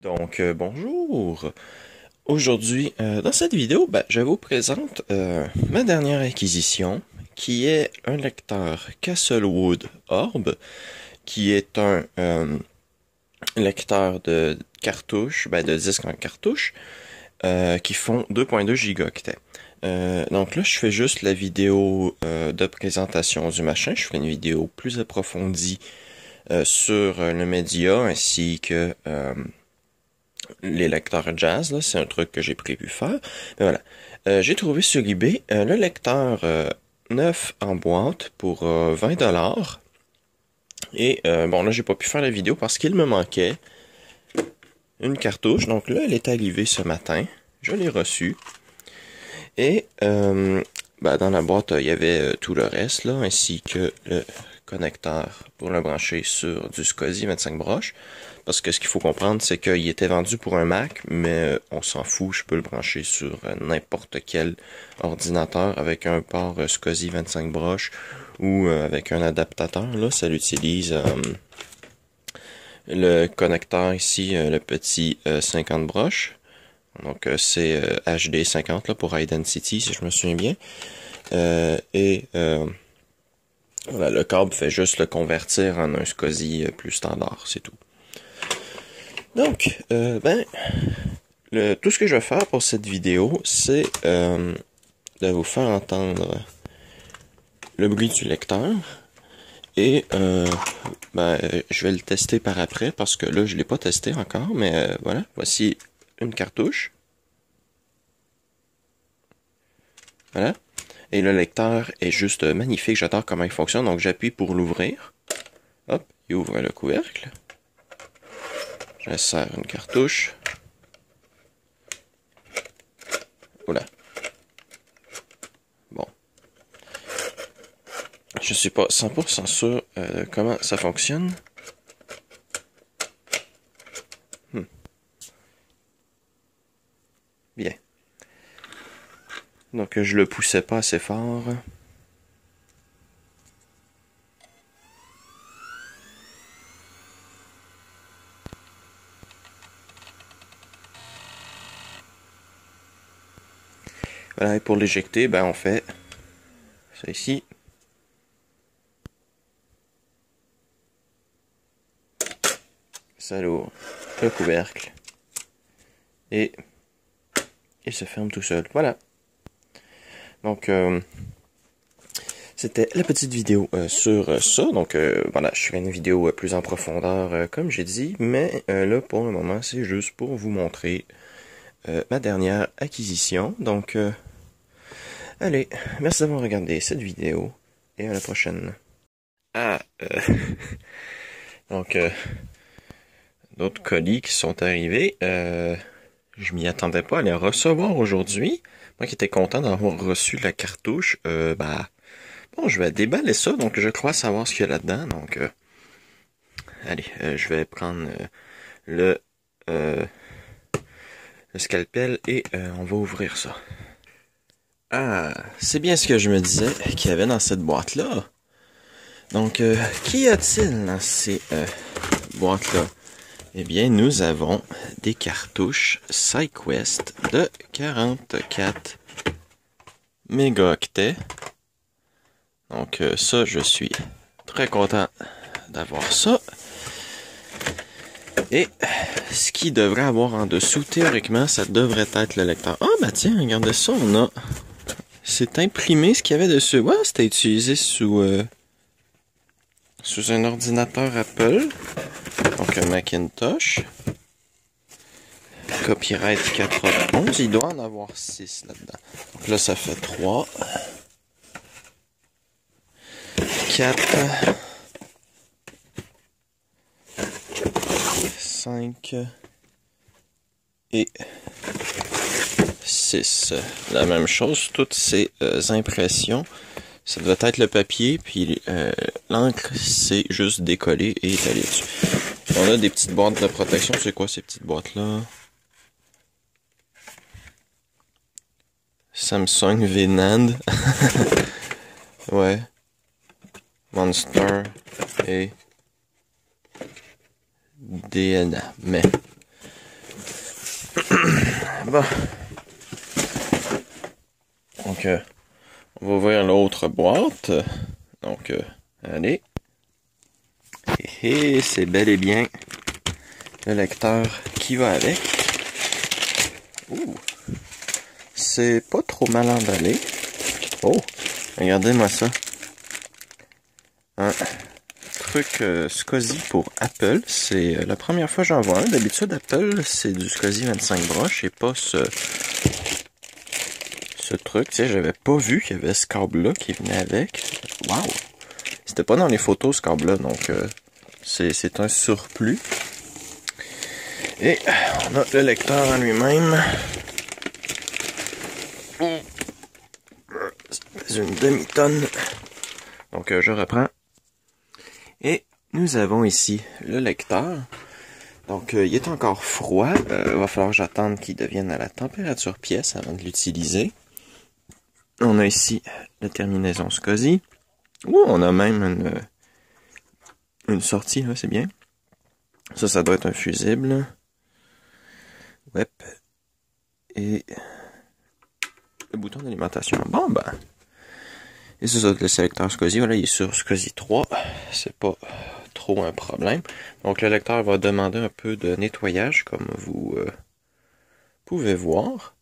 Bonjour! Aujourd'hui, dans cette vidéo, je vous présente ma dernière acquisition, qui est un lecteur Castlewood Orb, qui est un lecteur de cartouches, de disques en cartouche, qui font 2.2 gigaoctets. Donc là, je fais juste la vidéo de présentation du machin. Je ferai une vidéo plus approfondie sur le média ainsi que les lecteurs jazz. Là, c'est un truc que j'ai prévu faire. Mais voilà. J'ai trouvé sur eBay le lecteur neuf en boîte pour 20$. Et là, j'ai pas pu faire la vidéo parce qu'il me manquait une cartouche. Donc là, elle est arrivée ce matin. Je l'ai reçue. Et dans la boîte, il y avait tout le reste, là, ainsi que le connecteur pour le brancher sur du SCSI 25 broches. Parce que ce qu'il faut comprendre, c'est qu'il était vendu pour un Mac, mais on s'en fout, je peux le brancher sur n'importe quel ordinateur avec un port SCSI 25 broches ou avec un adaptateur. Là, ça l'utilise le connecteur ici, le petit 50 broches. Donc c'est HD 50 là, pour Identity, si je me souviens bien. Voilà, le câble fait juste le convertir en un SCSI plus standard, c'est tout. Donc, tout ce que je vais faire pour cette vidéo, c'est de vous faire entendre le bruit du lecteur. Et je vais le tester par après, parce que là, je l'ai pas testé encore, mais voilà, voici une cartouche. Voilà. Et le lecteur est juste magnifique, j'adore comment il fonctionne, donc j'appuie pour l'ouvrir. Hop, il ouvre le couvercle. J'insère une cartouche. Voilà. Bon. Je suis pas 100% sûr comment ça fonctionne. Bien. Donc je le poussais pas assez fort. Voilà, et pour l'éjecter, on fait ça ici. Ça ouvre le couvercle. Et il se ferme tout seul. Voilà. Donc, c'était la petite vidéo sur ça. Donc, voilà, je ferai une vidéo plus en profondeur, comme j'ai dit. Mais là, pour le moment, c'est juste pour vous montrer ma dernière acquisition. Donc, allez, merci d'avoir regardé cette vidéo. Et à la prochaine. Donc, d'autres colis qui sont arrivés. Je m'y attendais pas à les recevoir aujourd'hui. Moi qui étais content d'avoir reçu la cartouche, je vais déballer ça, donc je crois savoir ce qu'il y a là-dedans. Donc, allez, je vais prendre le scalpel et on va ouvrir ça. Ah, c'est bien ce que je me disais qu'il y avait dans cette boîte-là. Donc, qu'y a-t-il dans ces boîtes-là? Eh bien, nous avons des cartouches SideQuest de 44 mégaoctets. Donc ça, je suis très content d'avoir ça. Et ce qui devrait avoir en dessous, théoriquement, ça devrait être le lecteur. Ah, tiens, regardez ça, on a... C'est imprimé ce qu'il y avait dessus. Ouais, c'était utilisé sous un ordinateur Apple. Donc un Macintosh. Copyright 91. Il doit en avoir 6 là-dedans. Donc là, ça fait 3. 4. 5. Et 6. La même chose, toutes ces impressions. Ça doit être le papier, puis l'encre, c'est juste décollé et étalé dessus. On a des petites boîtes de protection. C'est quoi ces petites boîtes-là? Samsung Vinand. Ouais. Monster et DNA. Mais Bon. Donc, on va ouvrir l'autre boîte. Donc, allez. Et c'est bel et bien le lecteur qui va avec. Ouh. C'est pas trop mal emballé. Oh, regardez-moi ça. Un truc SCSI pour Apple. C'est la première fois que j'en vois un. D'habitude, Apple, c'est du SCSI 25 broches et pas ce truc. Tu sais, j'avais pas vu qu'il y avait ce câble-là qui venait avec. Waouh! C'était pas dans les photos, ce câble-là, donc c'est un surplus. Et on a le lecteur en lui-même. C'est une demi-tonne. Donc je reprends. Et nous avons ici le lecteur. Donc il est encore froid. Il va falloir que j'attende qu'il devienne à la température pièce avant de l'utiliser. On a ici la terminaison SCSI. Ouh, on a même une sortie, là, c'est bien. Ça doit être un fusible. Ouais. Et le bouton d'alimentation. Bon, ben. Et c'est ça, le sélecteur SCSI, voilà, il est sur SCSI 3. C'est pas trop un problème. Donc, le lecteur va demander un peu de nettoyage, comme vous pouvez voir.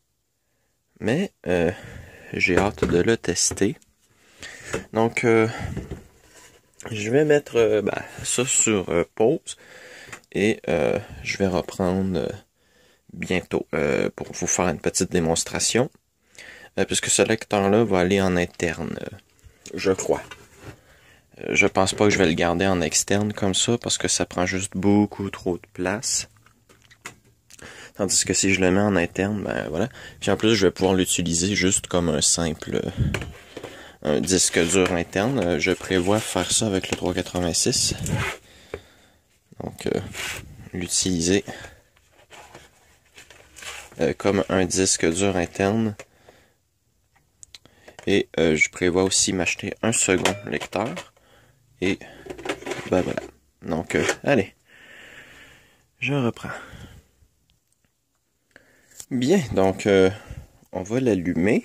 Mais, j'ai hâte de le tester. Donc, je vais mettre ça sur pause. Et je vais reprendre bientôt pour vous faire une petite démonstration. Puisque ce lecteur-là va aller en interne, je crois. Je pense pas que je vais le garder en externe comme ça, parce que ça prend juste beaucoup trop de place. Tandis que si je le mets en interne, ben voilà. Puis en plus, je vais pouvoir l'utiliser juste comme un simple un disque dur interne. Je prévois faire ça avec le 386. Donc, l'utiliser comme un disque dur interne. Et je prévois aussi m'acheter un second lecteur. Et ben voilà. Donc, allez. Je reprends. Bien, donc on va l'allumer.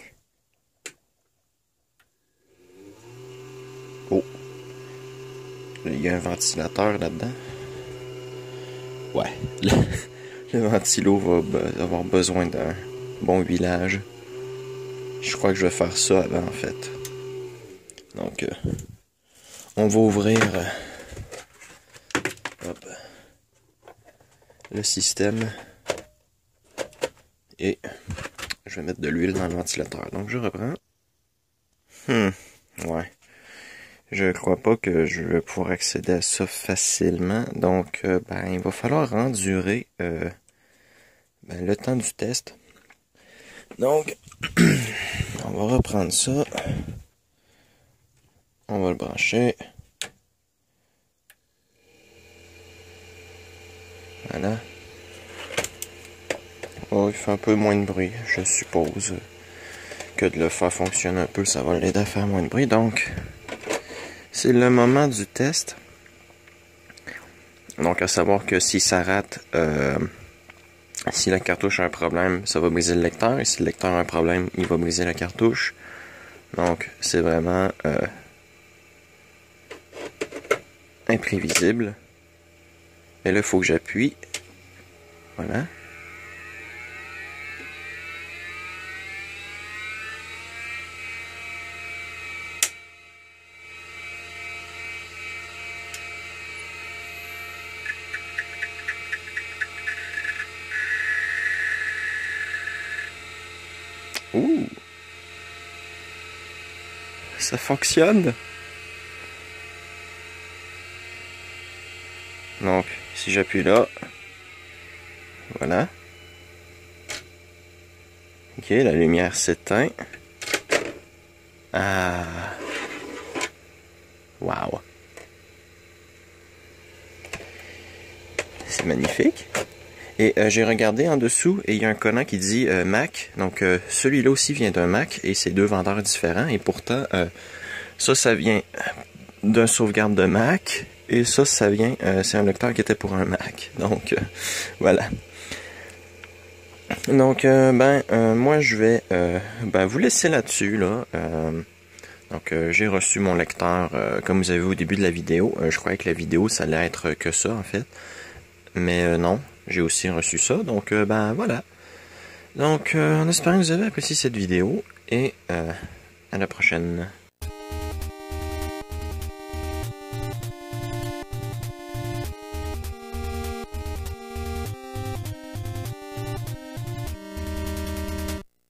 Oh. Il y a un ventilateur là-dedans. Ouais. Le ventilo va avoir besoin d'un bon huilage. Je crois que je vais faire ça avant, en fait. Donc, on va ouvrir le système. Et je vais mettre de l'huile dans le ventilateur. Donc, je reprends. Ouais. Je crois pas que je vais pouvoir accéder à ça facilement. Donc, il va falloir endurer le temps du test. Donc, on va reprendre ça. On va le brancher. Voilà. Oh, il fait un peu moins de bruit, je suppose. Que de le faire fonctionner un peu, ça va l'aider à faire moins de bruit. Donc, c'est le moment du test. Donc, à savoir que si ça rate, si la cartouche a un problème, ça va briser le lecteur. Et si le lecteur a un problème, il va briser la cartouche. Donc, c'est vraiment imprévisible. Et là, il faut que j'appuie. Voilà. Ouh! Ça fonctionne! Donc, si j'appuie là, voilà. Ok, la lumière s'éteint. Ah! Wow! C'est magnifique! Et j'ai regardé en dessous et il y a un collant qui dit Mac. Donc celui-là aussi vient d'un Mac et c'est deux vendeurs différents. Et pourtant, ça vient d'un sauvegarde de Mac. Et ça vient, c'est un lecteur qui était pour un Mac. Donc voilà. Donc, moi, je vais vous laisser là-dessus, là. Donc, j'ai reçu mon lecteur, comme vous avez vu au début de la vidéo. Je croyais que la vidéo, ça allait être que ça, en fait. Mais non, j'ai aussi reçu ça. Donc, voilà. Donc, en espérant que vous avez apprécié cette vidéo. Et à la prochaine.